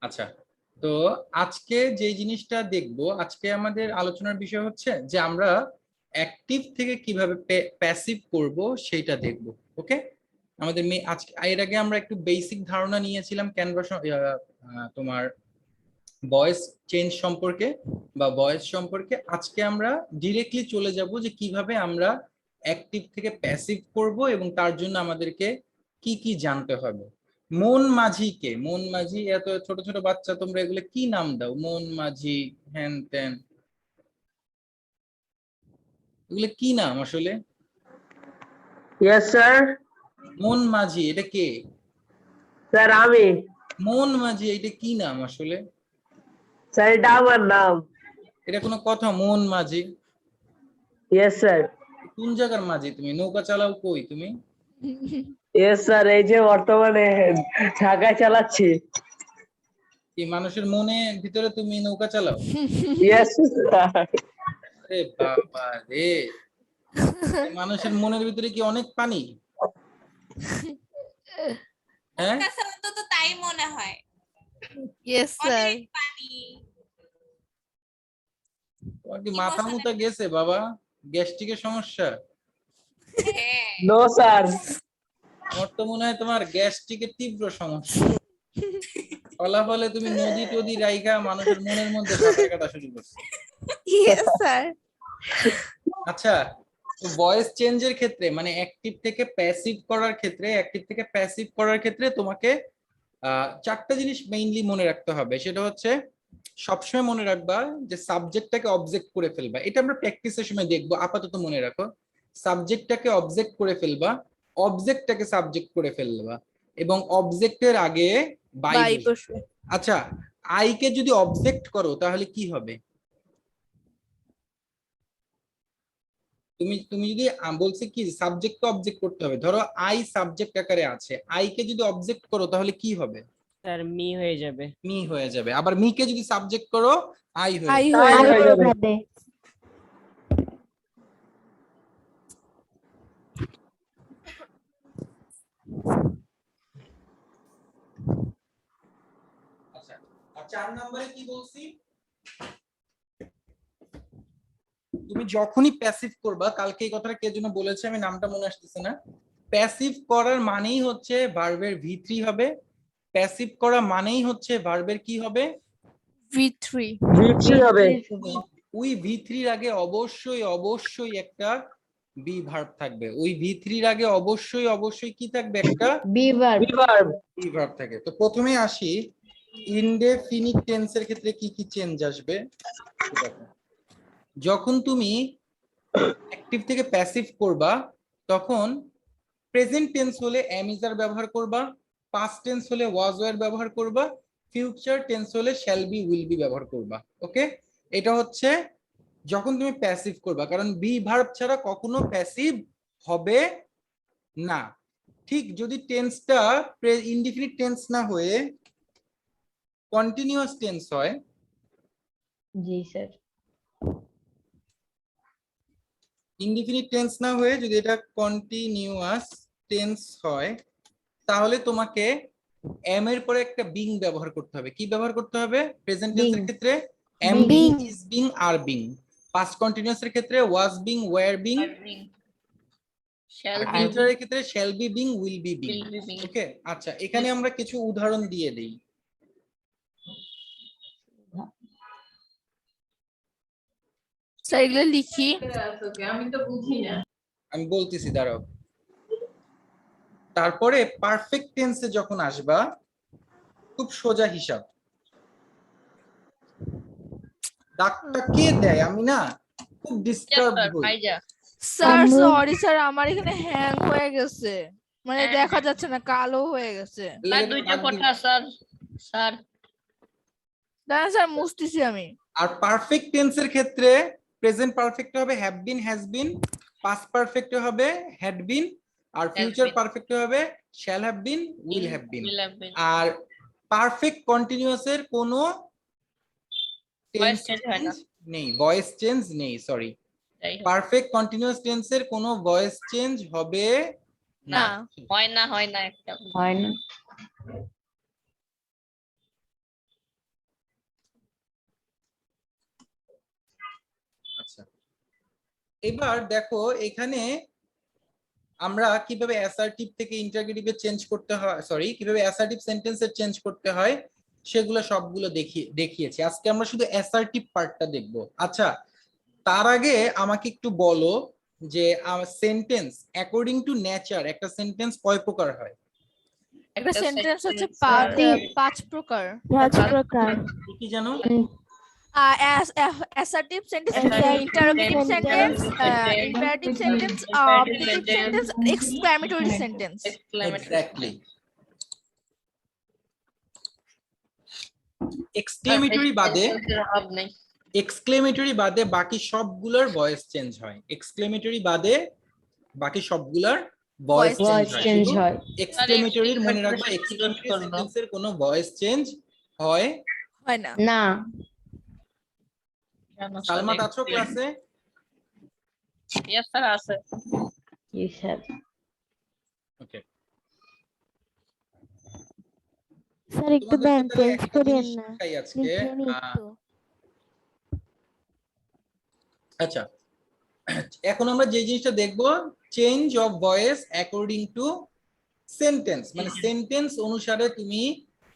আচ্ছা, তো আজকে যে জিনিসটা দেখবো, আজকে আমাদের আলোচনার বিষয় হচ্ছে যে আমরা অ্যাক্টিভ থেকে কিভাবে প্যাসিভ করব সেটা দেখবো। ওকে, আমাদের আজকে এর আগে আমরা একটু বেসিক ধারণা নিয়েছিলাম ক্যানভাস তোমার ভয়েস চেঞ্জ সম্পর্কে বা ভয়েস সম্পর্কে। আজকে আমরা ডিরেক্টলি চলে যাব যে কিভাবে আমরা অ্যাক্টিভ থেকে প্যাসিভ করব এবং তার জন্য আমাদেরকে কি কি জানতে হবে। মন মাঝি কে? মন মাঝি, এত ছোট ছোট বাচ্চা তোমরা এগুলো কি নাম দাও? মন মাঝি, হ্যান ত্যান, এগুলো কি নাম আসলে? Yes, sir. মন মাঝি এটা কে? Sir, আমি মন মাঝি এটা কি নাম আসলে? স্যার এটা আমার নাম। এটা কোনো কথা? মন মাঝি Yes, sir. কোন জায়গার মাঝি? তুমি নৌকা চালাও কই তুমি? Yes, sir. এই যে বর্তমানে ঢাকায় চালাচ্ছি। কি মানুষের মনে ভিতরে তুমি নৌকা চালাও? Yes, sir. আরে বাবা রে, মানুষের মনের ভিতরে কি অনেক পানি? হ্যাঁ, কাছে অন্তত তাই মনে হয়। Yes, sir. অনেক পানি। তোমার কি মাথা মুথা গেছে বাবা? গ্যাস্ট্রিকের সমস্যা? হ্যাঁ। No, sir. আমার তো মনে হয় তোমার গ্যাস্ট্রিকের তীব্র সমস্যা। ফলাফলে তুমি নদী টদী রাইখা মানুষের মনের মধ্যে সাঁতার কাটা শুরু করছো। Yes, sir. আচ্ছা, তো ভয়েস চেঞ্জের ক্ষেত্রে মানে অ্যাক্টিভ থেকে প্যাসিভ করার ক্ষেত্রে তোমাকে চারটা জিনিস মেইনলি মনে রাখতে হবে। সেটা হচ্ছে সবসময় মনে রাখবা যে সাবজেক্টটাকে অবজেক্ট করে ফেলবা। এটা আমরা প্র্যাকটিসের সময় দেখবো, আপাতত মনে রাখো। সাবজেক্টটাকে অবজেক্ট করে ফেলবা, অবজেক্টটাকে সাবজেক্ট করে ফেলবা, এবং অবজেক্টের আগে বাই Bye, বসবে। বসবে। আচ্ছা, আইকে যদি অবজেক্ট করো তাহলে কি হবে? তুমি তুমি যদি বলছে কি সাবজেক্ট অবজেক্ট করতে হবে, ধরো আই সাবজেক্ট আকারে আছে, আই কে যদি অবজেক্ট করো তাহলে কি হবে? স্যার মি হয়ে যাবে। মি হয়ে যাবে। আবার মি কে যদি সাবজেক্ট করো আই হয়ে আই যাবে। হয়ে যাবে। আচ্ছা, আর 4 নম্বরে কি বলছি? তুমি যখনই প্যাসিভ করবা, কালকে এই কথাটা কে যেন বলেছে, আমি নামটা মনে আসতেছে না। প্যাসিভ করার মানেই হচ্ছে ভার্বের ভি3 হবে। প্যাসিভ করা মানেই হচ্ছে ভার্বের কি হবে? V3. V3 হবে। ওই ভি3 এর আগে অবশ্যই অবশ্যই একটা বি ভার্ব থাকবে। ওই ভি3 এর আগে অবশ্যই অবশ্যই কি থাকবে? একটা Verb. বি ভার্ব থাকে। তো প্রথমে আসি ইনডেফিনিট টেন্সের ক্ষেত্রে কি কি চেঞ্জ আসবে। দেখো, যখন তুমি অ্যাক্টিভ থেকে প্যাসিভ করবা তখন প্রেজেন্ট টেন্স হলে এম ইজ আর ব্যবহার করবা, পাস্ট টেন্স হলে ওয়াজ ওয়ার ব্যবহার করবা, ফিউচার টেন্স হলে শ্যাল বি উইল বি ব্যবহার করবা। ওকে, এটা হচ্ছে যখন তুমি প্যাসিভ করবা, কারণ বি ভার্ব ছাড়া কখনো প্যাসিভ হবে না। ঠিক যদি টেন্সটা ইনডিফিনিট টেন্স না হয়ে কন্টিনিউয়াস টেন্স হয়, জি স্যার। ইনডিফিনিট টেন্স না হয়ে যদি এটা কন্টিনিউয়াস টেন্স হয়, তাহলে তোমাকে এম এর পরে একটা বিং ব্যবহার করতে হবে। কি ব্যবহার করতে হবে? প্রেজেন্ট টেন্সের ক্ষেত্রে am being, is being, R being. Past continuous এর ক্ষেত্রে ওয়াজ বিং, ওয়্যার বিং। আর ফিউচারের ক্ষেত্রে shall be being, will be being. Okay, আচ্ছা, এখানে আমরা কিছু উদাহরণ দিয়ে দেই। স্যার এগুলো লিখি। আমি বলতেছি, দাঁড়াও। তারপরে পারফেক্ট টেন্সে যখন আসবা, খুব সোজা হিসাব। ডাকটা কে দেয়? আমি না খুব ডিস্টার্ব হই। স্যার সরি স্যার, আমার এখানে হ্যাং হয়ে গেছে, মানে দেখা যাচ্ছে না, কালো হয়ে গেছে। দাঁড়ান স্যার, মুছতেছি আমি। আর পারফেক্ট টেন্সের ক্ষেত্রে প্রেজেন্ট পারফেক্ট হবে have been, has been, past perfect হবে হ্যাড বিন, আর ফিউচার পারফেক্ট হবে shall have been, will have been. আর পারফেক্ট কন্টিনিউয়াস এর কোনো টেন্স চেঞ্জ নেই, ভয়েস চেঞ্জ নেই, সরি। পারফেক্ট কন্টিনিউয়াস টেন্সের কোনো ভয়েস চেঞ্জ হবে না। না, হয় না। এবার দেখো এখানে আমরা কিভাবে অ্যাসার্টিভ থেকে ইন্টারগেটিভে চেঞ্জ করতে হয়, সরি কিভাবে অ্যাসার্টিভ সেন্টেন্সে চেঞ্জ করতে হয় সেগুলো সবগুলো দেখিয়েছি। আজকে আমরা শুধু অ্যাসার্টিভ পার্টটা দেখব। আচ্ছা, তার আগে আমাকে একটু বলো যে সেন্টেন্স অ্যাকর্ডিং টু নেচার একটা সেন্টেন্স কয় প্রকার হয়? একটা সেন্টেন্স হচ্ছে তিন। 5 প্রকার। 5 প্রকার। কি জানো? Assertive sentence, Assertive interrogative sentence, sentence, imperative sentence, objective sentence, exclamatory sentence. Exactly. Exclamatory বাদে বাকি সবগুলোর ভয়েস চেঞ্জ হয়। এক্সক্লেমেটরি বাদে বাকি সবগুলোর ভয়েস voice চেঞ্জ change হয়। হয়। এক্সক্লেমেটরির মনে রাখবা, এক্সক্লেমেটরি সেন্টেন্সের কোনো ভয়েস চেঞ্জ হয় হয় না। না। সালমাত আছো ক্লাসে? Yes, sir, আছে। Yes, sir. ওকে, স্যার একটু দেন, চেঞ্জ করিয়েন না আজকে লিখে নি একটু। আচ্ছা, এখন আমরা যে জিনিসটা দেখব, change of voice according to sentence, মানে সেন্টেন্স অনুসারে তুমি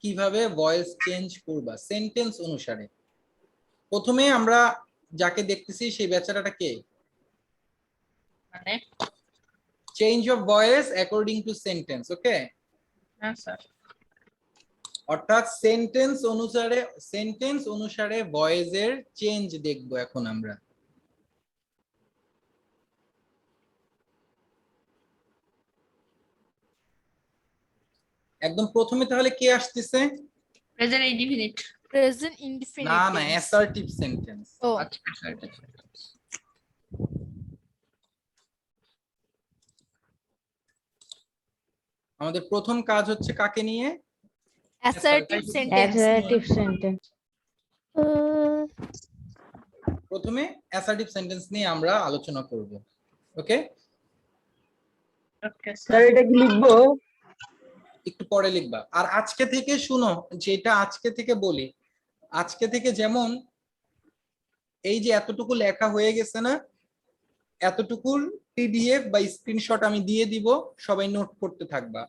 কিভাবে ভয়েস চেঞ্জ করবা সেন্টেন্স অনুসারে। প্রথমে আমরা যাকে দেখতেছি সেই বেচারাটা কে? মানে change of voice according to sentence. Okay, হ্যাঁ স্যার। অর্থাৎ সেন্টেন্স অনুসারে ভয়েসের চেঞ্জ দেখব এখন আমরা। একদম প্রথমে তাহলে কে আসতেছে? Present indefinite. প্রেজেন্ট না ইনডিফিনিট না, অ্যাসার্টিভ সেন্টেন্স। ও আচ্ছা স্যার। আমাদের প্রথম কাজ হচ্ছে কাকে নিয়ে? Assertive sentence. Assertive sentence. প্রথমে অ্যাসার্টিভ সেন্টেন্স নিয়ে আমরা আলোচনা করব। ওকে, ওকে স্যার এটা কি লিখবো? একটু পরে লিখবা। আর আজকে থেকে শুনো, যেটা আজকে থেকে বলি, আজকে থেকে যেমন এই যে এতটুকু লেখা হয়ে গেছে না, এতটুকুর পিডিএফ বা স্ক্রিনশট আমি দিয়ে দিব, সবাই নোট করতে থাকবা।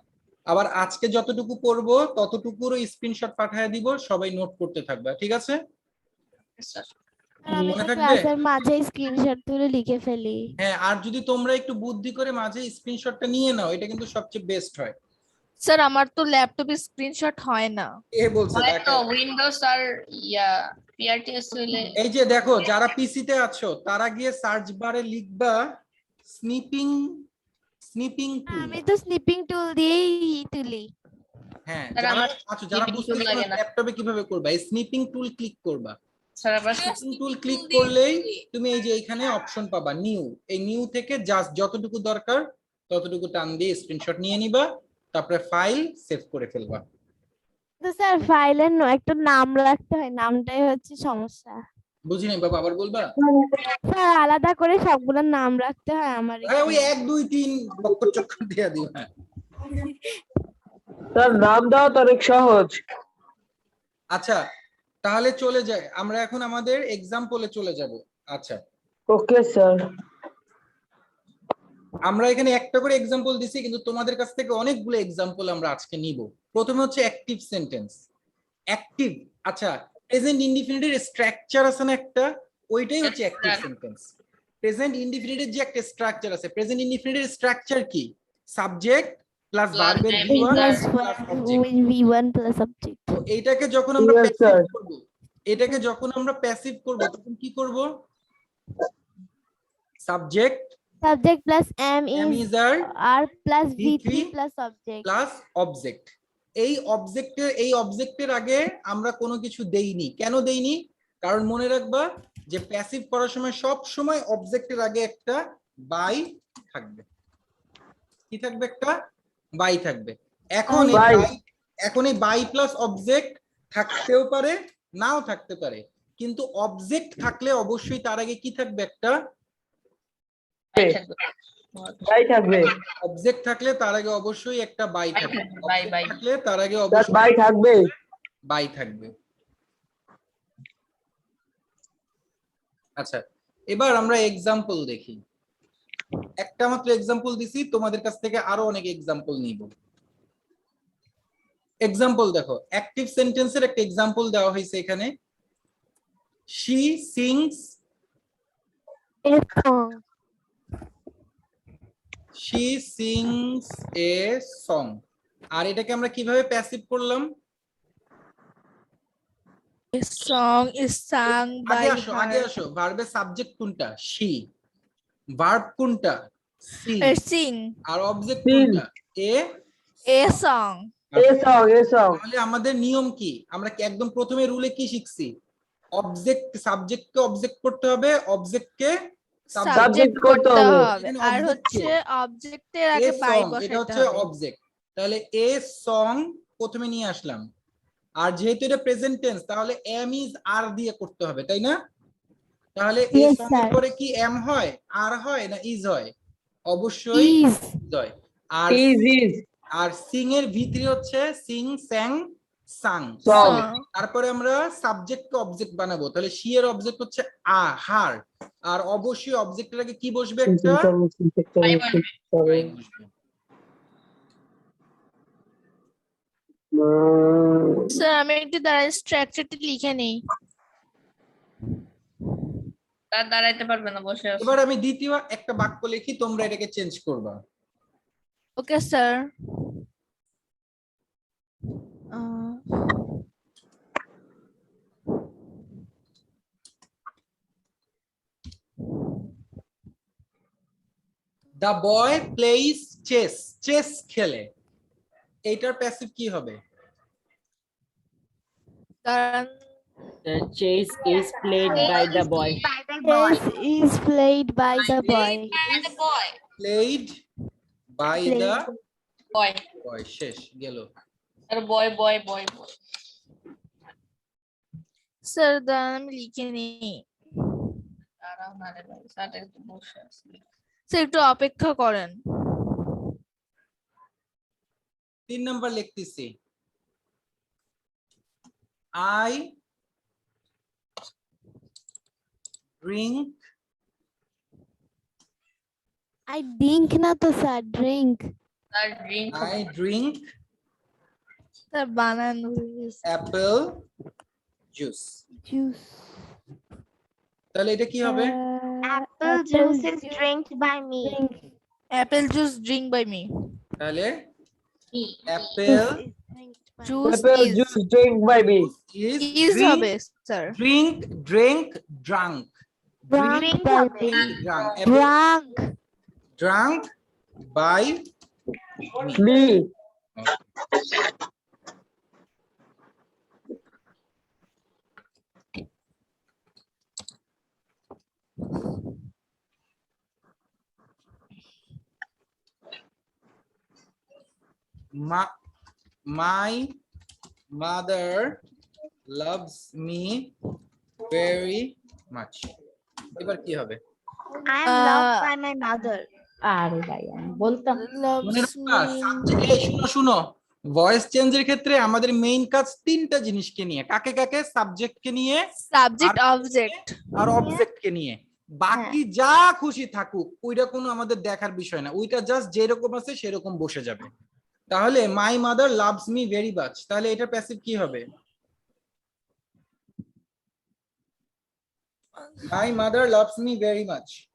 আবার আজকে যতটুকু পড়বো ততটুকুর স্ক্রিনশট পাঠিয়ে দিব, সবাই নোট করতে থাকবা, ঠিক আছে? স্যার। আমি মনে তো থাকবে? ক্লাসের মাঝে স্ক্রিনশট তুলে লিখে ফেলি। হ্যাঁ, আর যদি তোমরা একটু বুদ্ধি করে মাঝে স্ক্রিনশটটা নিয়ে নাও, এটা কিন্তু সবচেয়ে বেস্ট হয়। স্যার আমার তো ল্যাপটপে স্ক্রিনশট হয় না। এ বলছে হয় তো দেখো, উইন্ডোজ আর পিআরটিএস হইলে এই যে দেখো যারা পিসিতে আছো তারা গিয়ে সার্চ বারে লিখবা স্নিপিং টুল। আমি তো স্নিপিং টুল দিয়েই তুলি। হ্যাঁ, স্যার, যারা আমার আছো, যারা snipping বুঝতে tool লাগে না। ল্যাপটপে কিভাবে করবা, এই স্নিপিং টুল ক্লিক করবা। স্যার আবার স্নিপিং টুল ক্লিক করলেই তুমি এই যে এখানে অপশন পাবা নিউ, এই নিউ থেকে জাস্ট যতটুকু দরকার ততটুকু টান দিয়ে স্ক্রিনশট নিয়ে নিবা, তারপরে ফাইল সেভ করে ফেলবা। তো স্যার ফাইলের একটা নাম রাখতে হয়, নামটাই হচ্ছে সমস্যা। বুঝি নাই বাবা, আবার বলবা? স্যার আলাদা করে সবগুলোর নাম রাখতে হয় আমার হ্যাঁ, ওই এখানে। 1 2 3 বক্কর চক্কর দিয়ে দিও। হ্যাঁ, স্যার নাম দাও তো অনেক সহজ। আচ্ছা তাহলে চলে যাই আমরা এখন আমাদের এক্সাম্পলে চলে যাব। আচ্ছা, ওকে স্যার। আমরা এখানে একটা করে এক্সাম্পল দিছি, কিন্তু তোমাদের কাছ থেকে অনেকগুলো এক্সাম্পল আমরা আজকে নিব। প্রথমে হচ্ছে অ্যাক্টিভ সেন্টেন্স। অ্যাক্টিভ, আচ্ছা প্রেজেন্ট ইনডিফিনিটের স্ট্রাকচার আছে না একটা, ওইটাই হচ্ছে অ্যাক্টিভ সেন্টেন্স। প্রেজেন্ট ইনডিফিনিটের যে একটা স্ট্রাকচার আছে, প্রেজেন্ট ইনডিফিনিটের স্ট্রাকচার কি? সাবজেক্ট প্লাস ভার্বের verb V1 plus plus object. V1 plus object. তো এইটাকে যখন আমরা Yes, প্যাসিভ sir. করব, এটাকে যখন আমরা প্যাসিভ করব তখন কি করব? Subject subject plus am am is is are are plus V3 V3 plus object. Plus object. এই অবজেক্টের আগে আমরা কোনো কিছু দেইনি। কেন দেইনি? কারণ মনে রাখবা যে প্যাসিভ করার সময় সব সময় অবজেক্টের আগে একটা বাই থাকবে। কি থাকবে? একটা বাই থাকবে। এখন এই By. বাই প্লাস অবজেক্ট থাকতেও পারে, নাও থাকতে পারে, কিন্তু অবজেক্ট থাকলে অবশ্যই তার আগে কি থাকবে? একটা বাই থাকবে। অবজেক্ট থাকলে তার আগে অবশ্যই একটা বাই থাকবে। By, Object by. থাকলে তার আগে স্যার অবশ্যই বাই থাকবে। বাই থাকবে। আচ্ছা, এবার আমরা এক্সাম্পল দেখি। একটা মাত্র এক্সাম্পল দিছি, তোমাদের কাছ থেকে আরো অনেক এক্সাম্পল নিব। এক্সাম্পল দেখো, অ্যাক্টিভ সেন্টেন্সের একটা এক্সাম্পল দেওয়া হয়েছে এখানে। She sings, A song. She sings a song. আর এটাকে আমরা কিভাবে প্যাসিভ করলাম? A song is sung by আগে her. আসো, ভার্বের সাবজেক্ট কোনটা? শি। ভার্ব কোনটা? সিং। Sing আর অবজেক্ট Sing. কোনটা? এ। a song. A song, a song. তাহলে আমাদের নিয়ম কি? আমরা কি একদম প্রথমে রুলে কি শিখছি? অবজেক্ট সাবজেক্টকে অবজেক্ট করতে হবে, অবজেক্টকে Subject সাবজেক্ট করতে করতে হবে। হবে এখানে আর object হচ্ছে কে? অবজেক্টের এ আগে বাই সং, এটা বসাইতে হচ্ছে হবে। অবজেক্ট। তাহলে এ সং প্রথমে নিয়ে আসলাম। আর যেহেতু এটা প্রেজেন্ট টেন্স, তাহলে এম ইজ আর দিয়ে করতে হবে, তাই না? তাহলে এ Yes, সং এর sir. পরে কি এম হয়, আর হয়, না ইজ হয়? অবশ্যই Is. is হয়। আর Is. আর সিং এর ভিতরে হচ্ছে সিং, স্যাং, সাং। Song. তারপরে আমরা সাবজেক্টকে অবজেক্ট বানাবো। তাহলে শি এর অবজেক্ট হচ্ছে হার। আর অবশ্যই অবজেক্টের আগে কি বসবে? একটা I want by বসবে। স্যার আমি একটু দাঁড়াই স্ট্রাকচারটা লিখে নেই। তার দাঁড়াইতে পারবে না, বসে আছে। এবার আমি দ্বিতীয় একটা বাক্য লিখি, তোমরা এটাকে চেঞ্জ করবা। Okay sir. The boy plays chess. Chess খেলে, এইটার প্যাসিভ কি হবে? কারণ The chess is played by the boy. Chess is played by the boy. By the boy. Played by the boy boy. শেষ গেল। আর বয় বয় বয় বয়। স্যার দাঁড়ান আমি লিখে নেই। দাঁড়াও না রে ভাই, স্যার একটু বসে আছে। স্যার একটু অপেক্ষা করেন। 3 নাম্বার লিখতেছি। I drink, I drink না তো sir, drink. Sir drink I drink sir বানান ভুলে গেছি। apple juice. Juice. তাহলে এটা কি হবে? Apple juice is drink by me. Apple juice drink by me. তাহলে কি apple juice Apple is juice drink by me. is is drink, হবে sir. drink, drank, drunk. Drunk by me. Drunk. Apple Drunk. drunk by me. Me. My mother loves me very much. এবার কি হবে? I am loved by my mother. আরে ভাই আমি বলতাম মনে Loves রাখবা, me. subject- এই শুনো ভয়েস চেঞ্জের ক্ষেত্রে আমাদের মেইন কাজ তিনটা জিনিসকে নিয়ে। কাকে কাকে? সাবজেক্টকে নিয়ে, সাবজেক্ট আর- অবজেক্ট। আর অবজেক্টকে নিয়ে। বাকি যা খুশি থাকুক, ওইটা কোনো আমাদের দেখার বিষয় না। ওইটা জাস্ট যেরকম আছে সেরকম বসে যাবে। তাহলে মাই mother loves me very much, তাহলে এটার প্যাসিভ কি হবে? মাই mother loves me very much.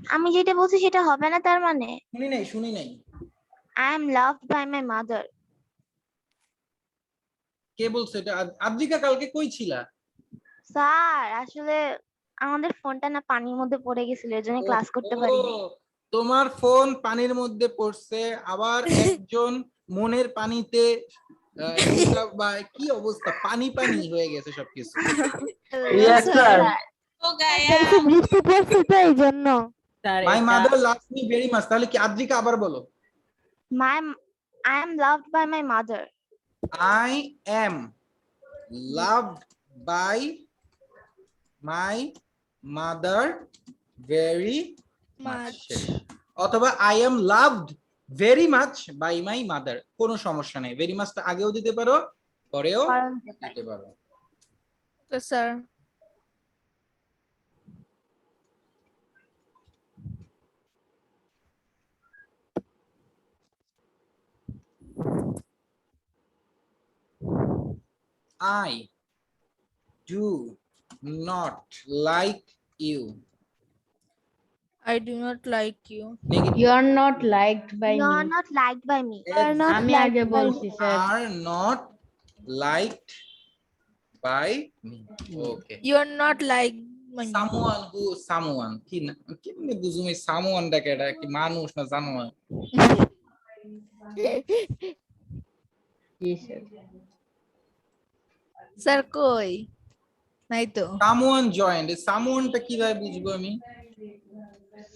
আমি যেটা বলছি সেটা হবে না তার মানে? শুনি নাই। I am loved by my mother. কে বলছে এটা? আদ্রিকা কালকে কই ছিলা? স্যার আসলে আমাদের ফোনটা না পানির মধ্যে পড়ে গেছিল, এজন্য ক্লাস করতে পারিনি। ও, তোমার ফোন পানির মধ্যে পড়ছে, আবার একজন মনের পানিতে কি অবস্থা, পানি পানি হয়ে গেছে সবকিছু। Yes, sir. তো গায়া বৃষ্টি পড়ছে তো এই জন্য। স্যার মাই এটা mother loves me very much, তাহলে কি? আদ্রিকা আবার বলো। I am loved by my mother. I am loved by my mother very much. অথবা I am loved very much by my mother, কোনো সমস্যা নেই। ভেরি মাচটা আগেও দিতে পারো, পরেও দিতে পারো। Sir I do not like you. I do not like you. Negative. You are not liked by You are me. not liked by me. Exactly. আমি আগে বলছি sir. Are not liked by me. Okay. You are not like me. Someone কি না কেমনে বুঝুম এই someone টাকে, এটা কি মানুষ না জানোয়ার? জি স্যার। স্যার কই? নাই তো। Someone joined. এই someone টা কিভাবে বুঝবো আমি?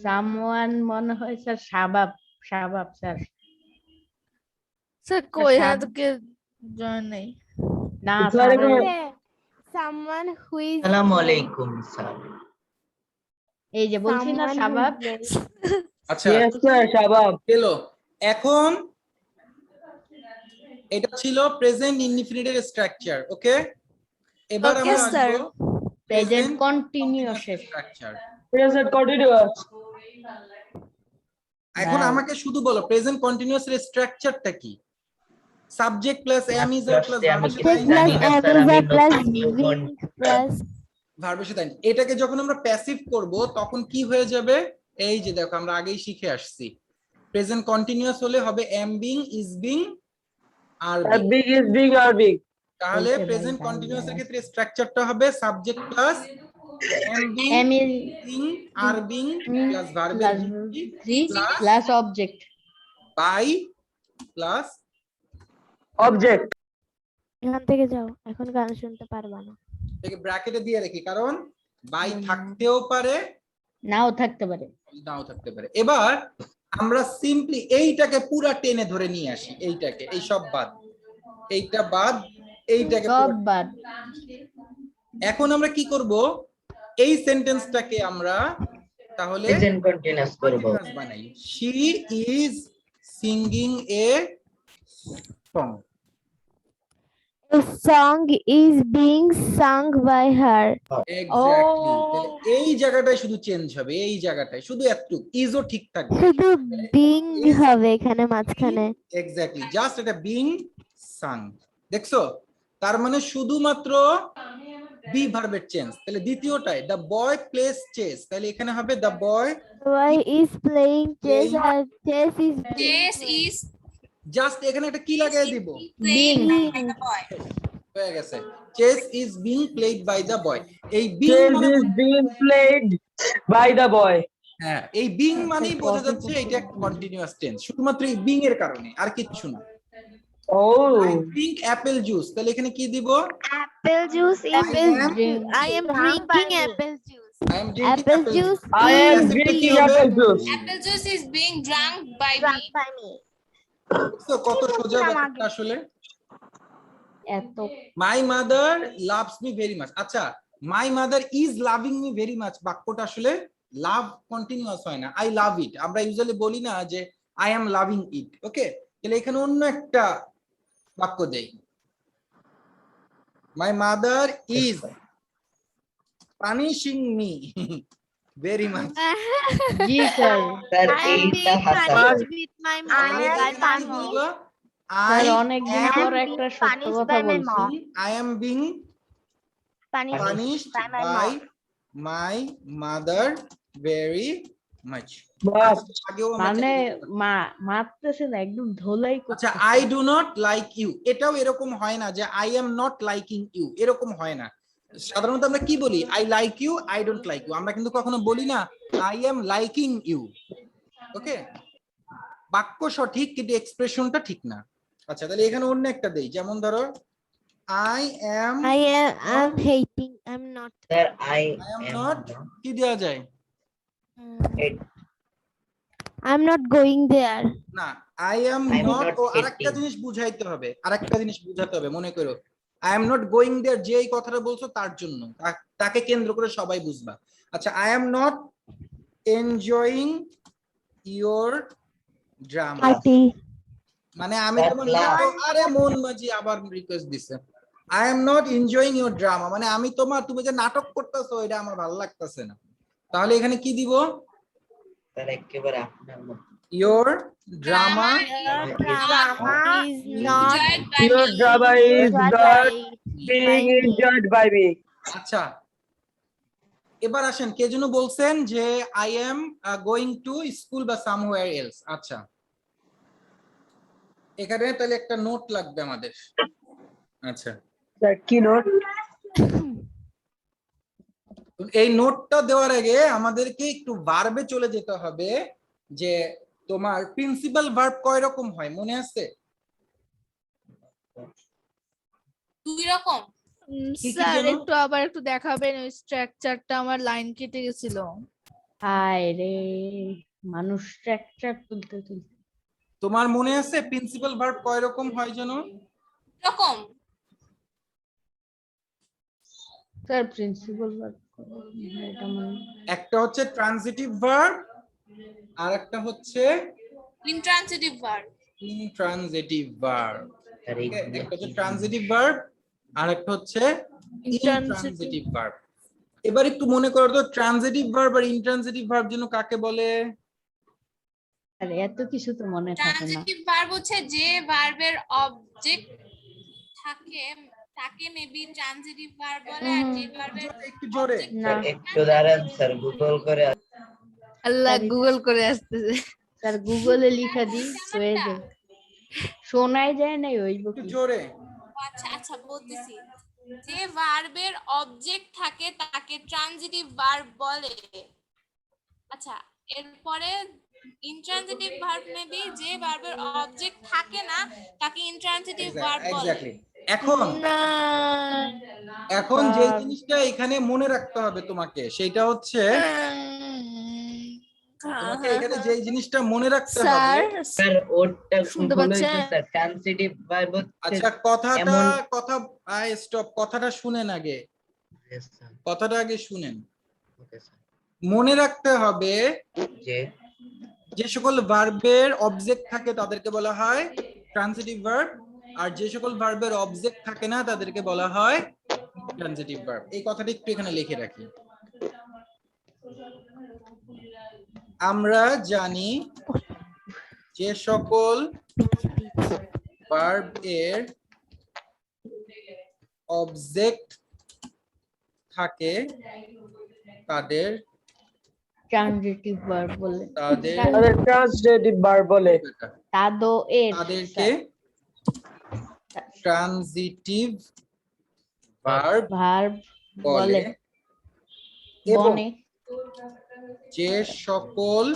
সামওয়ান মনে হয় স্যার শাবাব স্যার। স্যার কই? স্যার, হ্যাঁ তো কে জয়েন নেই। না sir, sir Someone who is আসসালামু আলাইকুম স্যার। এই যে বলছি না someone who Shabab. is very আচ্ছা Yes, sir, শাবাব। গেল। এখন এটা ছিল প্রেজেন্ট ইনডিফিনিটের স্ট্রাকচার। ওকে, এবার Okay, আমরা sir. আসবো present continuous structure. Present continuous. এখন Wow. আমাকে শুধু বলো প্রেজেন্ট কন্টিনিউয়াস এর স্ট্রাকচারটা কি? Subject plus am is are plus আমি ভার্ব কিছু জানি না স্যার, আমি নতুন plus সাথে এটাকে যখন আমরা প্যাসিভ করব তখন কি হয়ে যাবে? এই যে দেখো আমরা আগেই শিখে আসছি, প্রেজেন্ট কন্টিনিউয়াস হলে হবে am being, is being, are Are big is big are big. তাহলে বলতে প্রেজেন্ট ভাই, কন্টিনিউয়াস এর ক্ষেত্রে স্ট্রাকচারটা হবে subject plus am being, am is being, R being plus verb plus object. By plus Object. এখান থেকে যাও, এখন গান শুনতে পারবা না। এটাকে ব্র্যাকেটে দিয়ে রাখি কারণ বাই থাকতেও পারে নাও থাকতে পারে। নাও থাকতে পারে। এবার আমরা সিম্পলি এইটাকে পুরা টেনে ধরে নিয়ে আসি, এইটাকে, এই সব বাদ, এইটা বাদ, এইটাকে সব পুরা- বাদ। এখন আমরা কি করব? এই সেন্টেন্সটাকে আমরা তাহলে প্রেজেন্ট কন্টিনিউয়াস করব। continuous বানাই। She is singing a song. A song is being sung by her. Exactly. তাহলে এই জায়গাটায় শুধু চেঞ্জ হবে, এই জায়গাটায় শুধু এতটুকু, ইজও ঠিক থাকবে। শুধু being হবে এখানে মাঝখানে। এক্স্যাক্টলি, জাস্ট এটা বিং সাং। দেখছো, তার মানে শুধুমাত্র বি ভার্বের চেঞ্জ। তাহলে দ্বিতীয়টায় দ্য বয় প্লেস চেস, তাহলে এখানে হবে the boy Boy is playing chess and chess is Chess is just এখানে একটা কি লাগাই দিব, played by the boy. হয়ে গেছে, chess is being played by the boy. এই being Chess is being played by the boy. হ্যাঁ, এই বিং মানেই বোঝা যাচ্ছে এটা কন্টিনিউয়াস টেন্স, শুধুমাত্র এই বিং এর কারণে, আর কিচ্ছু না। Oh. I drink Apple juice, তাহলে এখানে কি দিব? apple juice is I am drinking apple juice. I am drinking Apple Apple juice juice. I am drinking apple juice. Apple juice is being drunk by drunk me. by me. কত সোজা বলছিলাম ব্যাপারটা আগে। আসলে। এত my mother loves me very much. আচ্ছা, my mother is loving me very much, বাক্যটা আসলে লাভ কন্টিনিউয়াস হয় না, আই লাভ ইট। আমরা ইউজুয়ালি বলি না যে আই এম লাভিং ইট। ওকে, তাহলে এখানে অন্য একটা বাক্য দেই, মাই mother is punishing me very much. G sir. Sir I am এইটা being Hasan. punished with my mom. তাহলে by এখানে কি punished. বলবো? স্যার I অনেকদিন am পর being একটা সত্য punished কথা by my বলছি। mom. I am being Punished punished by my by mom. my mother very much. বাহ, আগেও আমরা মানে দেখেছি। মারতেছে না, একদম ধোলাই আচ্ছা, করতেছে। I do not like you, এটাও এরকম হয় না যে I am not liking you, এরকম হয় না। সাধারণত আমরা কি বলি? I like you, I don't like you. আমরা কিন্তু কখনো বলি না I am liking you. Okay, বাক্য সঠিক কিন্তু এক্সপ্রেশনটা ঠিক না। আচ্ছা, তাহলে এখানে অন্য একটা দেই, যেমন ধরো I am I'm hating. I'm not. Sir I I am am not কি দেওয়া যায়? I'm not going there. না, I am I am not, not ও আরেকটা hating. জিনিস বুঝাইতে হবে, আরেকটা জিনিস বুঝাতে হবে। মনে করো I am not going there, যে এই কথাটা বলছো তার জন্য, তাকে কেন্দ্র করে সবাই বুঝবা। আচ্ছা, I am not enjoying your drama, Party. মানে আমি Sir, তোমার class. আরে মন মাঝি আবার রিকোয়েস্ট দিছে, I am not enjoying your drama, মানে আমি তুমি যে নাটক করতেছো এটা আমার ভালো লাগতেছে না। তাহলে এখানে কি দিব? স্যার একেবারে আপনার মতো। Your drama Drama is not Enjoyed by your me. drama is enjoyed not by being enjoyed by me. আচ্ছা, এবার আসেন, কে যেন বলছেন যে I am going to school বা সামওয়্যার এলস। আচ্ছা, এখানে তাহলে একটা নোট লাগবে আমাদের। আচ্ছা, Sir, কি note? এই নোটটা দেওয়ার আগে আমাদেরকে একটু ভার্বে চলে যেতে হবে, যে তোমার প্রিন্সিপাল ভার্ব কয় রকম হয় মনে আছে? 2 রকম। কি স্যার যেন? একটু আবার একটু দেখাবেন, ওই স্ট্রাকচারটা আমার লাইন কেটে গেছিল। হায় রে, মানুষ ট্র্যাক্টর তুলতে তুলতে। তোমার মনে আছে প্রিন্সিপাল ভার্ব কয় রকম হয় যেন? রকম। স্যার প্রিন্সিপাল এটা মানে একটা হচ্ছে ট্রানজিটিভ ভার্ব আর একটা হচ্ছে intransitive verb. Intransitive verb. Sir এই একটা হচ্ছে ট্রানজিটিভ ভার্ব আর একটা হচ্ছে ইনট্রানজিটিভ ভার্ব। এবার একটু মনে করো তো, ট্রানজিটিভ ভার্ব আর ইনট্রানজিটিভ ভার্ব যেন কাকে বলে? আরে এত কিছু তো মনে থাকে না। ট্রানজিটিভ ভার্ব হচ্ছে যে ভার্বের অবজেক্ট থাকে তাকে মেবি ট্রানজিটিভ ভার্ব বলে, আর যে ভার্বের একটু জোরে। না স্যার একটু দাঁড়ান স্যার, গুগল করে আল্লাহ, গুগল করে আসতেছে। স্যার গুগলে লিখা দিই হয়ে যায়, শোনাই যায় না ওই একটু জোরে। আচ্ছা আচ্ছা বলতেছি, যে ভার্বের অবজেক্ট থাকে তাকে ট্রানজিটিভ ভার্ব বলে। আচ্ছা, এরপরে ইনট্রানজিটিভ ভার্ব মেবি যে ভার্বের অবজেক্ট থাকে না তাকে ইনট্রানজিটিভ ভার্ব বলে। এক্স্যাক্টলি। এখন না, এখন যে জিনিসটা এখানে মনে রাখতে হবে তোমাকে, সেটা হচ্ছে তোমাকে এখানে যে জিনিসটা মনে রাখতে হবে। স্যার স্যার ওটা শুনতে ভুল হয়েছে পাচ্ছেন? স্যার, ট্রান্সিটিভ ভার্ব হচ্ছে আচ্ছা, স্টপ, কথাটা শুনেন আগে, Yes, sir. কথাটা আগে শুনেন। Okay, sir. মনে রাখতে হবে যে যে সকল ভার্বের অবজেক্ট থাকে তাদেরকে বলা হয় ট্রানজিটিভ ভার্ব, আর যে সকল ভার্বের অবজেক্ট থাকে না তাদেরকে বলা হয় ট্রানজিটিভ ভার্ব। এই কথাটা একটু এখানে লিখে রাখি। আমরা জানি যে সকল ভার্ব এর অবজেক্ট থাকে তাদের ট্রানজিটিভ ভার্ব বলে, তাদের transitive verb বলে। তাদেরকে ট্রানজিটিভ ভার্ব ভার্ব বলে। বলে এবং বনে যে সকল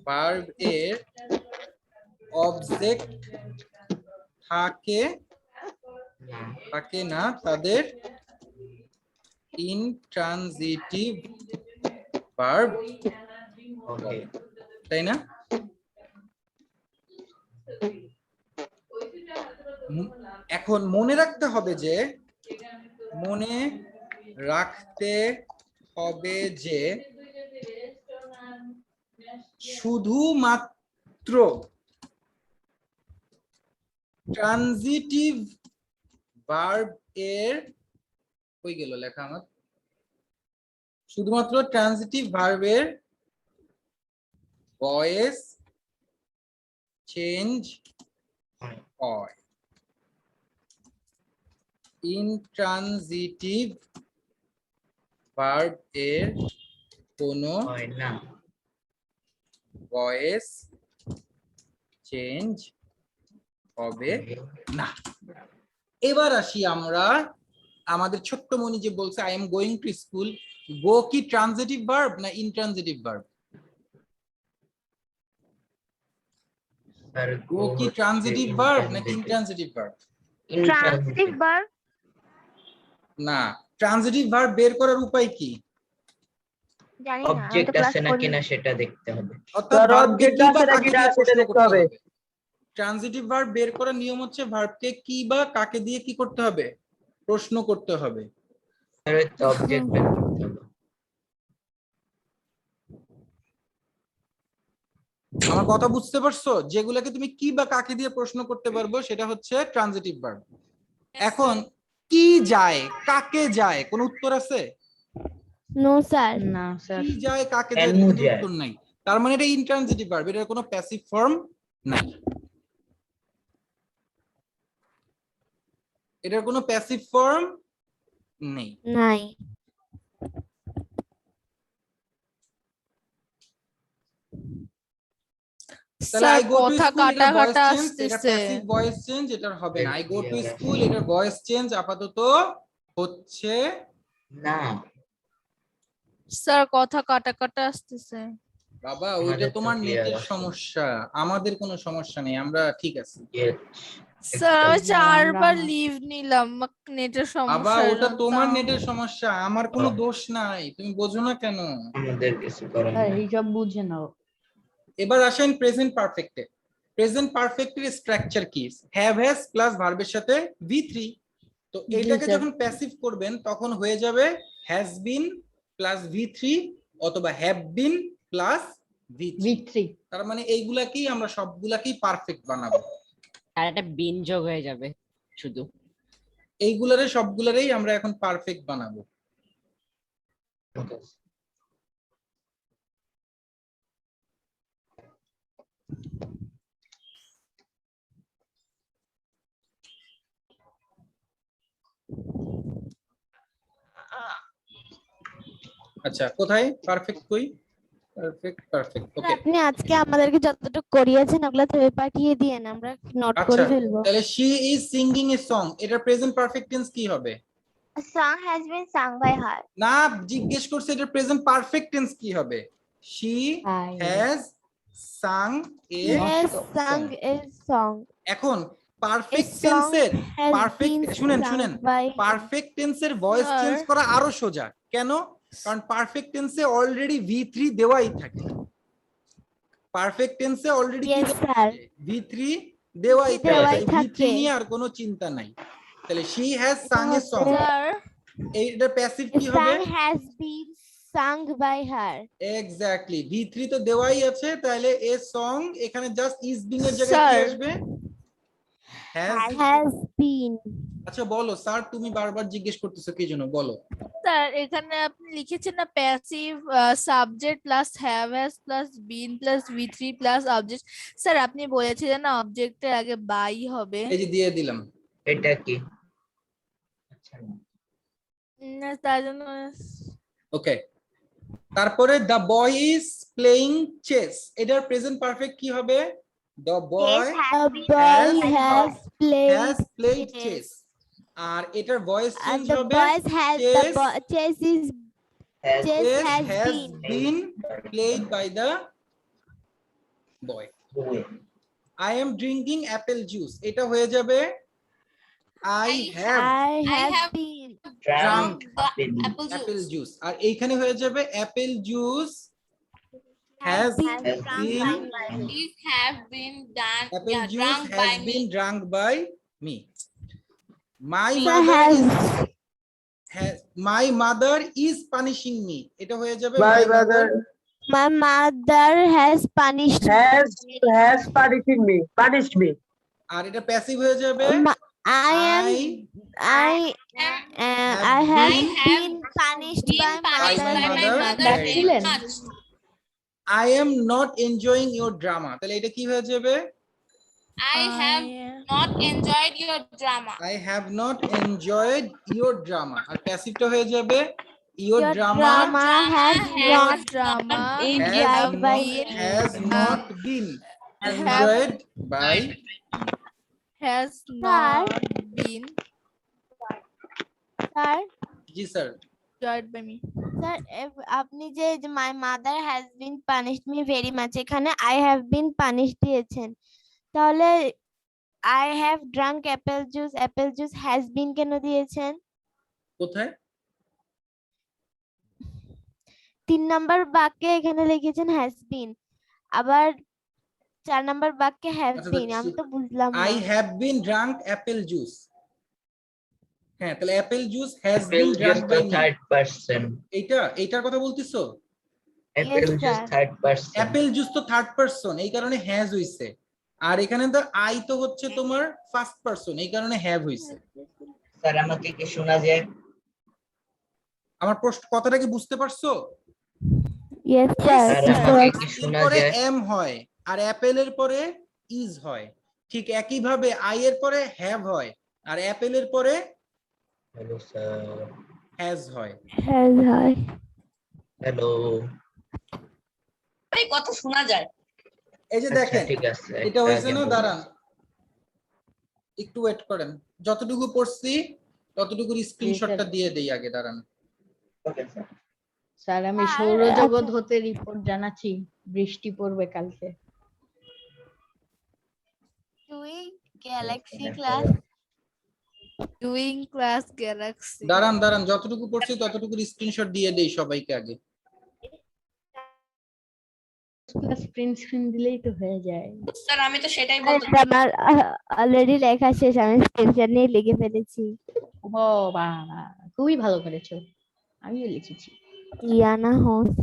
ভার্ব এর অবজেক্ট থাকে না তাদের ইনট্রানজিটিভ ভার্ব, ওকে তাই না? এখন মনে রাখতে হবে যে শুধুমাত্র ট্রানজিটিভ ভার্ব এর হয়ে গেল লেখা আমার, শুধুমাত্র ট্রানজিটিভ ভার্বের ভয়েস চেঞ্জ হয়, ইনট্রানজিটিভ ভার্ব এর কোনো হয় না। ভয়েস চেঞ্জ হবে না। এবার আসি আমরা আমাদের ছোট্ট মনি যে বলছে I am going to school, go কি ট্রানজিটিভ ভার্ব না ইনট্রানজিটিভ ভার্ব? স্যার গো কি ট্রানজিটিভ ভার্ব নাকি ইনট্রানজিটিভ ভার্ব? Transitive verb. না, ট্রানজিটিভ ভার্ব বের করার উপায় কি? জানি না, আমি অবজেক্ট তো ক্লাস আছে নাকি করি। না সেটা দেখতে হবে। অর্থাৎ তার ভার্বকে object কি বা আছে নাকি কাকে না দিয়ে সেটা প্রশ্ন দেখতে করতে হবে। হবে। ট্রানজিটিভ ভার্ব বের করার নিয়ম হচ্ছে ভার্বকে কি বা কাকে দিয়ে কি করতে হবে, প্রশ্ন করতে হবে। স্যার অবজেক্ট বের করতে হবে। আমার কথা বুঝতে পারছো? যেগুলোকে তুমি কি বা কাকে দিয়ে প্রশ্ন করতে পারবো সেটা হচ্ছে ট্রানজিটিভ ভার্ব। এখন কি যায় কাকে যায় কোন উত্তর আছে? No sir. না স্যার কি যায় কাকে যায় Can কিন্তু যায়। উত্তর নাই। তার মানে এটা ইনট্রানজিটিভ ভার্ব, এটার কোনো প্যাসিভ ফর্ম নাই। এটার কোনো প্যাসিভ ফর্ম নেই। নাই। তাহলে স্যার আই গো টু কথা স্কুল কাটা এটার ভয়েস কাটা চেঞ্জ, এটা আসতেছে। প্যাসিভ ভয়েস চেঞ্জ, এটার হবে না। আই গো টু স্কুল এটার ভয়েস চেঞ্জ আপাতত হচ্ছে না, স্যার কথা কাটা কাটা আসতেছে। বাবা, আমাদের ওইটা তো তোমার clear নেটের আসছে। সমস্যা, আমাদের কোনো সমস্যা নেই, আমরা ঠিক আছি। Yes. স্যার আমি Exactly. 4বার লিভ নিলাম, নেটের বাবা, সমস্যা ওটা তোমার তাও- নেটের সমস্যা, আমার কোনো দোষ নাই, তুমি বোঝো না কেন? আমাদের কিছু করার স্যার নেই। এইসব বুঝে নাও। এবার আসেন প্রেজেন্ট পারফেক্টে। প্রেজেন্ট পারফেক্টের স্ট্রাকচার কি? হ্যাভ হ্যাজ প্লাস ভার্বের সাথে V3। তো জি, এটাকে স্যার। যখন প্যাসিভ করবেন তখন হয়ে যাবে হ্যাজ বিন প্লাস V3 অথবা have been plus V3। V3 তার মানে এইগুলাকেই আমরা সবগুলাকেই পারফেক্ট বানাবো, আর একটা বিন যোগ হয়ে যাবে শুধু। এইগুলারে সবগুলারেই আমরা এখন পারফেক্ট বানাবো। Okay. আচ্ছা, কোথায় পারফেক্ট কই? পারফেক্ট পারফেক্ট, ওকে। আপনি আজকে আমাদেরকে যতটুকু করিয়েছেন ওগুলা থেকে পাঠিয়ে দিয়েন, আমরা নোট আচ্ছা, করে ফেলবো। তাহলে she is singing a song, এটার প্রেজেন্ট পারফেক্ট টেন্স কি হবে? A song has been sung by her. না, জিজ্ঞেস করছে এটার প্রেজেন্ট পারফেক্ট টেন্স কি হবে? She Hi. Has sung a He has sung a song. এখন পারফেক্ট A song টেন্সের has পারফেক্ট, been শুনেন sung শুনেন, by her. পারফেক্ট টেন্সের ভয়েস Sir. চেঞ্জ করা আরো সোজা। কেন? কারণ পারফেক্ট টেন্সে অলরেডি V3 দেওয়াই থাকে। পারফেক্ট টেন্সে অলরেডি Yes, sir. V3 দেওয়াই দেওয়াই থাকে, V3 থাকে। নিয়ে আর কোনো চিন্তা নাই। তাহলে she has sung a song, sir এইটা প্যাসিভ A কি হবে? song has been sung by her. Exactly, V3 তো দেওয়াই আছে, তাহলে এ সং এখানে জাস্ট ইজ বিং এর জায়গায় কি Sir. আসবে? হ্যাজ। Has been. আচ্ছা বলো স্যার, তুমি বারবার জিজ্ঞেস করতেছো কি জন্য, বলো। স্যার এখানে আপনি লিখেছেন না passive subject plus have has plus been plus V3 plus object. Sir আপনি বলেছিলেন না অবজেক্টের আগে বাই হবে। এই যে দিয়ে দিলাম। এটা কি? আচ্ছা না। না, তার জন্য ওকে, তারপরে the boy is playing chess, এটার প্রেজেন্ট পারফেক্ট কি হবে? The boy The boy has has played played chess. Chess, আর এটার ভয়েস And চেঞ্জ the হবে boys has the chess. chess is Has chess Chess has has been. been played by the boy. been. I am drinking apple juice, এটা হয়ে যাবে I have I have have been. drunk Been. apple apple juice. juice, আর এইখানে হয়ে যাবে apple juice has Has been drunk by me. These have been done, apple yeah, juice drunk by has been me. drunk by me. My Sir, mother has is my mother is punishing me, এটা হয়ে যাবে My mother my mother has punished me. has punished me. আর এটা passive হয়ে যাবে I am I I have have been- been punished Been by punished my by my mother mother very very much. much. I am not enjoying your drama, তাহলে এটা কি হয়ে যাবে? I have not enjoyed your drama. I have not enjoyed your drama, আর প্যাসিভটা হয়ে যাবে your your drama drama has not drama been enjoyed by has not been Have- enjoyed by has not been sir. G sir. enjoyed by me. Sir আপনি যে my mother has been punished me very much, এখানে I have been punish দিয়েছেন, তাহলে I have drunk Apple juice has been কেন দিয়েছেন? কোথায়? 3 নম্বর বাক্যে এখানে লিখেছেন হ্যাজ বিন, আবার 4 নম্বর বাক্যে হ্যাভ আচ্ছা, বিন, আমি তো বুঝলাম না। I have been drunk apple juice, হ্যাঁ তাহলে apple juice has been Apple drunk just by the me, third person. এইটার কথা বলতিছো? Apple Yes, just sir. third person. Apple juice তো থার্ড পারসন, এই কারণে হ্যাজ হইছে, আর এখানে তো আই তো হচ্ছে তোমার ফার্স্ট পারসন, এই কারণে হ্যাভ হইছে। স্যার আমাকে কি শোনা যায়? আমার প্রশ্ন কথাটা কি বুঝতে পারছো? Yes sir sir. আমাকে কি এর শোনা পরে যায়? এম হয় আর অ্যাপেলের পরে ইজ হয়, ঠিক একই ভাবে আই এর পরে হ্যাভ হয় আর অ্যাপেলের পরে হ্যালো স্যার, হ্যাজ হয়। has হয়। হ্যালো। এই কথা শোনা যায়। এই যে আচ্ছা দেখেন ঠিক আছে, এটা একটা হয়েছে আগে না, বলুন। দাঁড়ান একটু ওয়েট করেন, যতটুকু পড়ছি ততটুকুর স্ক্রিনশটটা দিয়ে দেই আগে, দাঁড়ান। Okay sir. স্যার আমি স্যার, সৌরজগৎ আচ্ছা। হতে রিপোর্ট জানাচ্ছি, বৃষ্টি পড়বে কালকে। Doing galaxy class doing class Galaxy. দাঁড়ান দাঁড়ান, যতটুকু পড়ছি ততটুকুর স্ক্রিনশট দিয়ে দেই সবাইকে আগে। প্লাস প্রিন্ট স্ক্রিন দিলেই তো হয়ে যায়। স্যার আমি তো সেটাই আরে বলতে আমার অলরেডি লেখা শেষ, আমি স্ক্রিনশট নিয়ে লিখে ফেলেছি। ও বাবা, খুবই ভালো করেছো, আমিও লিখেছি। ইয়ানা হোস্ট।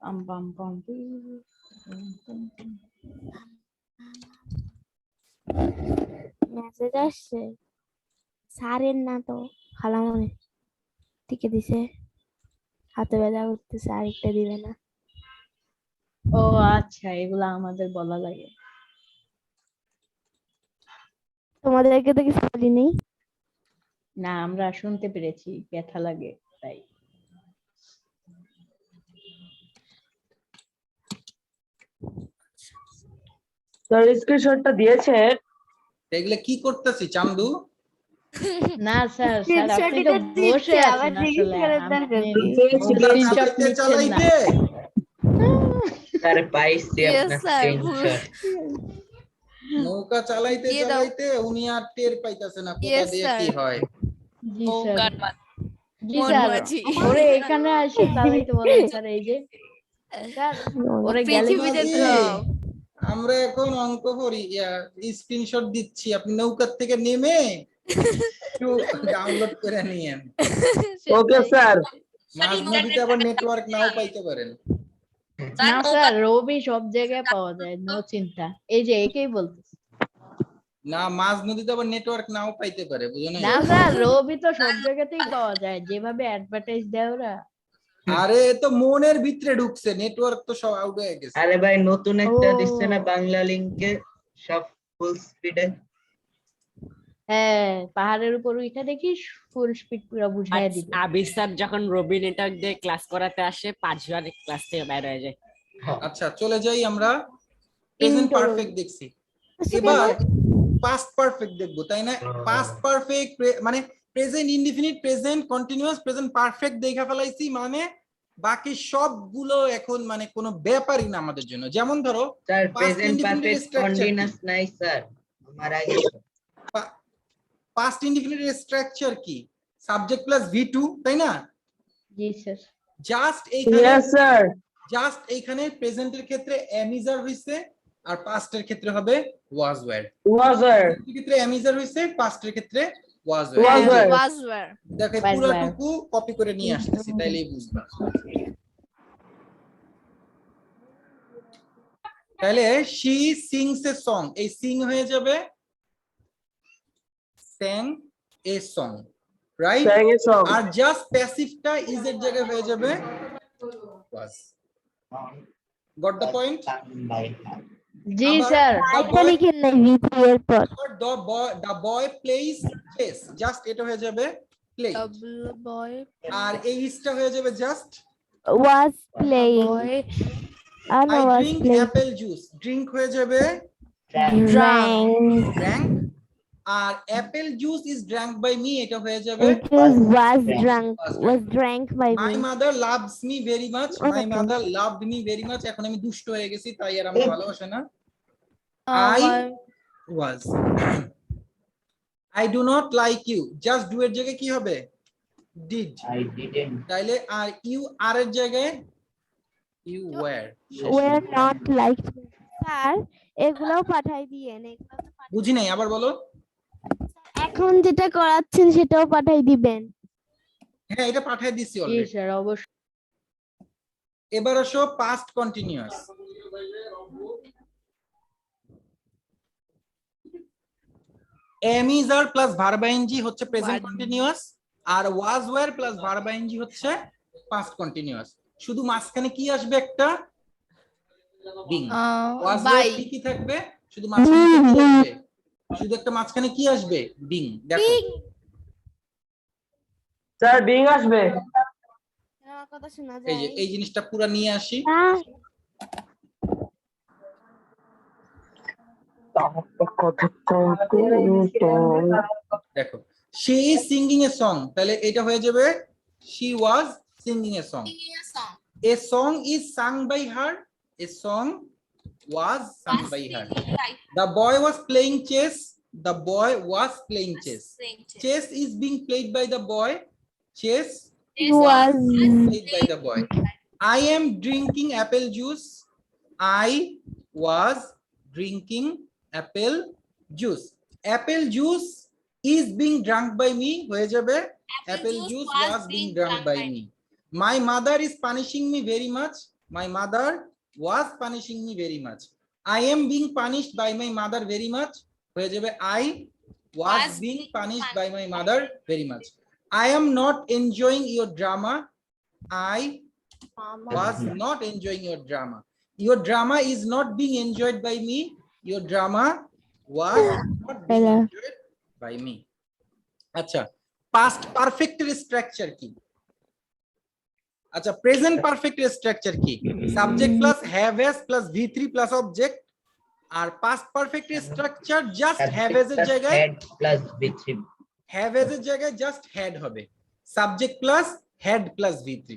পাম পাম পাম মেসেজ আসছে স্যারের, না তো খালামনে টিকে দিছে, হাতে ব্যথা করতেছে, আরেকটা দিবে না। ও আচ্ছা, এগুলা আমাদের বলা লাগে। তোমাদেরকে তো কিছু বলিনি। না, আমরা শুনতে পেরেছি, ব্যথা লাগে তাই। স্যার স্ক্রিনশটটা দিয়েছে। এগুলা কি করতেছি চান্দু? না স্যার, স্যার Screenshot আপনি তো এটা দিচ্ছে, বসে আবার আছেন, জিজ্ঞেস আসলে করার দরকার আপনি কি? স্ক্রিনশট চালাইতে নিচ্ছেন না। চালাইতে স্যার পাইছি Yes, আপনার sir, স্ক্রিনশট। নৌকা চালাইতে দিয়ে দাও। চালাইতে উনি আর টের পাইতাছে না কোথা Yes, দিয়ে sir. কি হয়। জি ও স্যার, গান বাজ। জি মন স্যার, মাঝি। ওরে এখানে আসে চালাইতে বলেন স্যার, এই যে স্যার ওরে পৃথিবীতে গ্যালাক্সি মাঝি, তো আমরা এখন অঙ্ক করি, স্ক্রিনশট দিচ্ছি, আপনি নৌকার থেকে নেমে একটু ডাউনলোড করে নিয়েন। ওকে সেটাই। স্যার। মাঝ নদীতে আবার নেটওয়ার্ক নাও পাইতে পারেন। না স্যার, রবি সব জায়গায় পাওয়া যায়, নো চিন্তা। এই যে একেই বলতেছি। না, মাঝ নদীতে আবার নেটওয়ার্ক নাও পাইতে পারে, বুঝো না? না স্যার, রবি তো সব জায়গাতেই পাওয়া যায়, যেভাবে অ্যাডভার্টাইজ দেয় ওরা। আরে এ তো মনের ভিতরে ঢুকছে, নেটওয়ার্ক তো সব আউট হয়ে গেছে। আরে ভাই নতুন একটা ও। দিচ্ছে না বাংলা লিংকে, সব ফুল স্পিডে। হ্যাঁ, পাহাড়ের উপর উঠে দেখি ফুল স্পিড পুরো বুঝাই দিবে। আবির স্যার যখন রবি নেটওয়ার্ক দিয়ে ক্লাস করাতে আসে 5 বার ক্লাস থেকে বাইর হয়ে যায়। আচ্ছা চলে যাই আমরা, প্রেজেন্ট Intro. পারফেক্ট দেখছি, এবার পাস্ট পারফেক্ট দেখবো, তাই না? পাস্ট পারফেক্ট মানে present indefinite, present continuous, present perfect দেখা ফেলাইছি, মানে বাকি সবগুলো এখন মানে কোনো ব্যাপারই না আমাদের জন্য। যেমন ধরো sir past present indefinite perfect structure কি? কন্টিনিউয়াস নাই স্যার, মারা গেছে। পাস্ট ইনডিফিনিট স্ট্রাকচার কি? সাবজেক্ট প্লাস V2, তাই না? জি স্যার। জাস্ট এইখানে, ইয়েস স্যার। জাস্ট এইখানে প্রেজেন্টের ক্ষেত্রে অ্যামিজার হইছে, আর পাস্টের ক্ষেত্রে হবে ওয়াজ ওয়্যার। ওয়াজ স্যার। প্রেজেন্টের ক্ষেত্রে অ্যামিজার হইছে, পাস্টের ক্ষেত্রে was Was were. were. was were. দেখো Was পুরোটুকু কপি করে নিয়ে আসতেছি, তাইলেই বুঝবা। তাহলে she sings a song, এই sing হয়ে যাবে sang a song, right? Sang a song. আর জাস্ট প্যাসিভটা ইজ এর জায়গায় হয়ে যাবে was. Got the point? জি আবার স্যার। এটা লিখেন নাই V3 এর পর। the boy plays chess, just এটা হয়ে যাবে play, Double boy. আর এই ইজটা হয়ে যাবে just was playing, Boy. no, I was drink playing, apple juice, drink হয়ে যাবে drank, drank, R apple juice is drank by me, এটা হয়ে যাবে it was drank by my me. mother loves me very much, my Okay. mother loved me very much, এখন আমি দুষ্ট হয়ে গেছি তাই আর আমার ভালোবাসে না। I my- was I do not like you, just do এর জায়গায় কি হবে? did, I didn't. তাইলে আর you আর এর জায়গায় you were। were not like me. Sir এগুলাও পাঠাই দিয়েন, এগুলো তো বুঝি নাই, আবার বলো। এখন যেটা করাচ্ছেন সেটাও পাঠাই দিবেন। হ্যাঁ এটা পাঠিয়ে দিছি জি অলরেডি। স্যার, অবশ্যই। এবার আসো past continuous. am is are plus verb ING হচ্ছে প্রেজেন্ট কন্টিনিউয়াস, আর was were plus verb ING হচ্ছে পাস্ট কন্টিনিউয়াস। শুধু মাঝখানে কি আসবে? একটা বিং। was were by. কি থাকবে? শুধু মাঝখানে কি আসবে? শুধু একটা মাঝখানে কি আসবে বিং দেখো স্যার বিং আসবে। আমার কথা শোনা এই যে যায়? এই জিনিসটা পুরো নিয়ে আসি দেখো she is singing a song তাহলে এটা হয়ে যাবে she was singing a song a song is sung by her a song was sung by her the boy was playing chess the boy was playing chess chess is being played by the boy chess was being played by the boy I am drinking apple juice I was drinking apple juice apple juice is being drunk by me হয়ে যাবে apple juice was being drunk by me my mother is punishing me very much my mother was punishing me very much I am being punished by my mother very much হয়ে যাবে I was being punished by my mother very much I am not enjoying your drama I was not enjoying your drama is not being enjoyed by me your drama was not being enjoyed by me আচ্ছা past perfect এর structure কি আচ্ছা present perfect এর structure কি subject plus have has plus v3 plus object আর past perfect এর structure just have has এর জায়গায় had plus v3 have has এর জায়গায় জাস্ট হ্যাড হবে subject plus had plus v3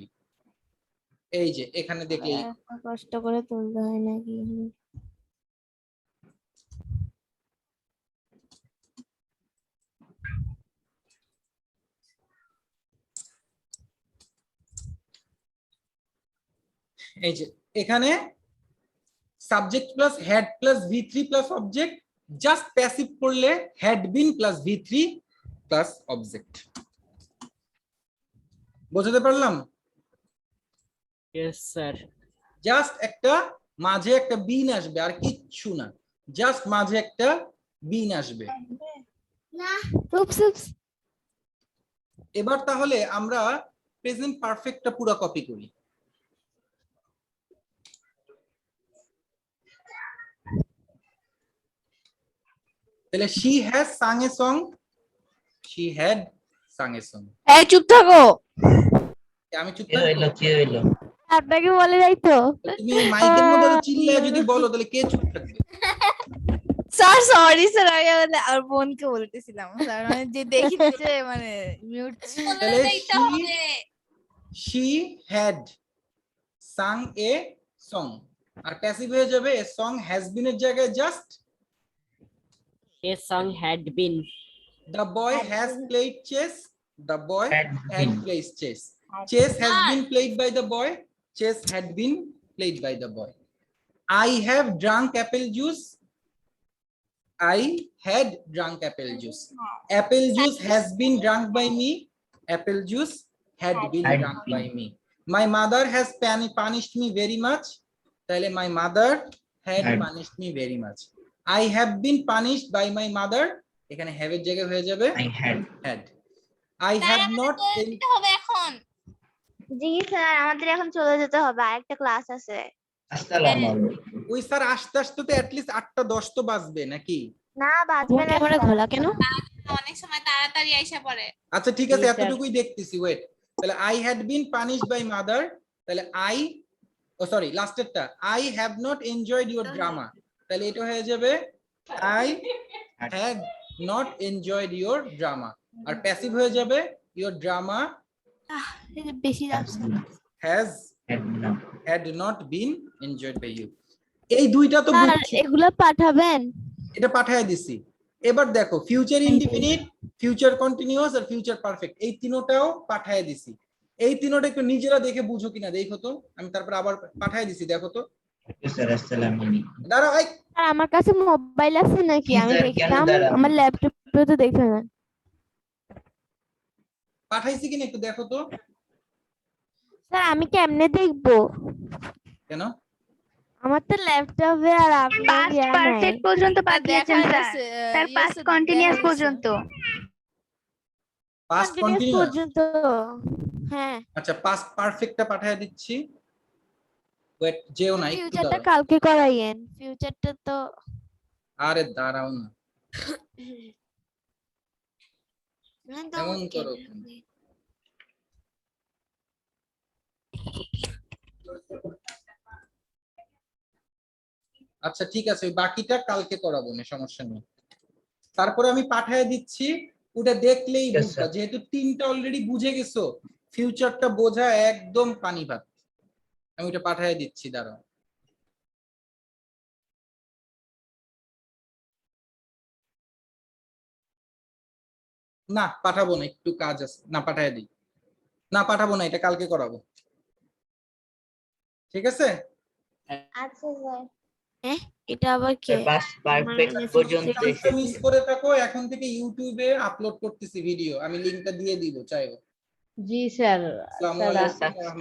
এই যে এখানে দেখলে কষ্ট করে তুলতে হয় নাকি এই যে এখানে subject plus had plus v3 plus object just passive করলে had been plus v3 plus object বুঝতে পারলাম ইয়েস স্যার জাস্ট একটা মাঝে একটা বিন আসবে আর কিচ্ছু না জাস্ট মাঝে একটা বিন আসবে এবার তাহলে আমরা প্রেজেন্ট পারফেক্টটা পুরো কপি করি তাহলে she has sung a song she had sung a song এই চুপ থাকো আমি চুপ কি হইলো থাকবো কি হইলো আপনাকে বলে যাই তো তুমি মাইকের মধ্যে চিল্লায় যদি বলো তাহলে কে চুপ থাকবে স্যার সরি স্যার আমি আর বোনকে বলতেছিলাম স্যার মানে যে দেখি যে মানে মিউট তাহলে she had sung a song আর প্যাসিভ হয়ে যাবে a song has been এর জায়গায় just a song had been the boy has played chess the boy Had had been. played chess chess has been played by the boy chess had been played by the boy I have drunk apple juice I had drunk apple juice apple juice has been drunk by me apple juice had been Had drunk been. by me my mother has punished me very much তাহলে my mother had Had. punished me very much I have been punished by my mother এখানে have এর জায়গায় হয়ে যাবে I had I have not হবে এখন জি sir আমাদের এখন চলে যেতে হবে আরেকটা ক্লাস আছে আসসালামু আলাইকুম ওই স্যার আস্তে আস্তে তো অ্যাটলিস্ট 8টা 10 তো বাজবে নাকি না বাজবে না ক্যামেরা খোলা কেন অনেক সময় তাড়াতাড়ি আইসা পড়ে আচ্ছা ঠিক আছে জি, স্যার। এতটুকুই দেখতেছি ওয়েট তাহলে I had been punished by mother তাহলে sorry লাস্টেরটা I have not enjoyed your drama তাহলে এটা হয়ে যাবে I had not enjoyed your drama আর প্যাসিভ হয়ে যাবে your drama বেশি has had not been enjoyed by you এই দুইটা তো স্যার বুঝছি এগুলো পাঠাবেন এটা পাঠিয়ে দিছি এবার দেখো ফিউচার ইনডিফিনিট ফিউচার কন্টিনিউয়াস আর ফিউচার পারফেক্ট এই তিনটাও পাঠিয়ে দিছি এই তিনটা একটু নিজেরা দেখে বুঝো কিনা দেখো তো আমি তারপর আবার পাঠিয়ে দিছি দেখো তো স্যার আসসালামু আলাইকুম দাঁড়াও এই স্যার আমার কাছে মোবাইল আছে নাকি জি, আমি স্যার, কেন দেখতাম দাঁড়ান? আমার ল্যাপটপে তো দেখে না পাঠাইছি কিনা একটু দেখো তো স্যার আমি কেমনে দেখবো কেন আমার তো ল্যাপটপে আর আপনার ইয়া নাই পারফেক্ট পর্যন্ত পাঠিয়েছেন স্যার স্যার পাস্ট কন্টিনিউয়াস পর্যন্ত পাস্ট Continuous কন্টিনিউয়াস পর্যন্ত হ্যাঁ আচ্ছা পাস্ট পারফেক্টটা পাঠিয়ে দিচ্ছি ওয়েট যেও না একটু ফিউচারটা দাঁড়াও। কালকে করাইয়েন ফিউচারটা তো আরে দাঁড়াও না এমন করো কেন? আচ্ছা ঠিক আছে, ওই বাকিটা কালকে করাবো না, সমস্যা নেই। তারপরে আমি পাঠিয়ে দিচ্ছি, ওটা দেখলেই Yes, বুঝবা, sir. যেহেতু তিনটা অলরেডি বুঝে গেছো, ফিউচারটা বোঝা একদম পানি ভাত। আমি ওটা পাঠিয়ে দিচ্ছি, দাঁড়াও। না পাঠাবো না, একটু কাজ আছে, না পাঠিয়ে দিই। না পাঠাবো না, এটা কালকে করাবো, ঠিক আছে? আচ্ছা স্যার এটা আবার কি Past perfect message পর্যন্ত দেখছি। মিস করে থাকো, এখন থেকে ইউটিউবে আপলোড করতেছি ভিডিও, আমি লিংকটা দিয়ে দিব, চাইও। জি স্যার। আসসালামু স্যার আলাইকুম।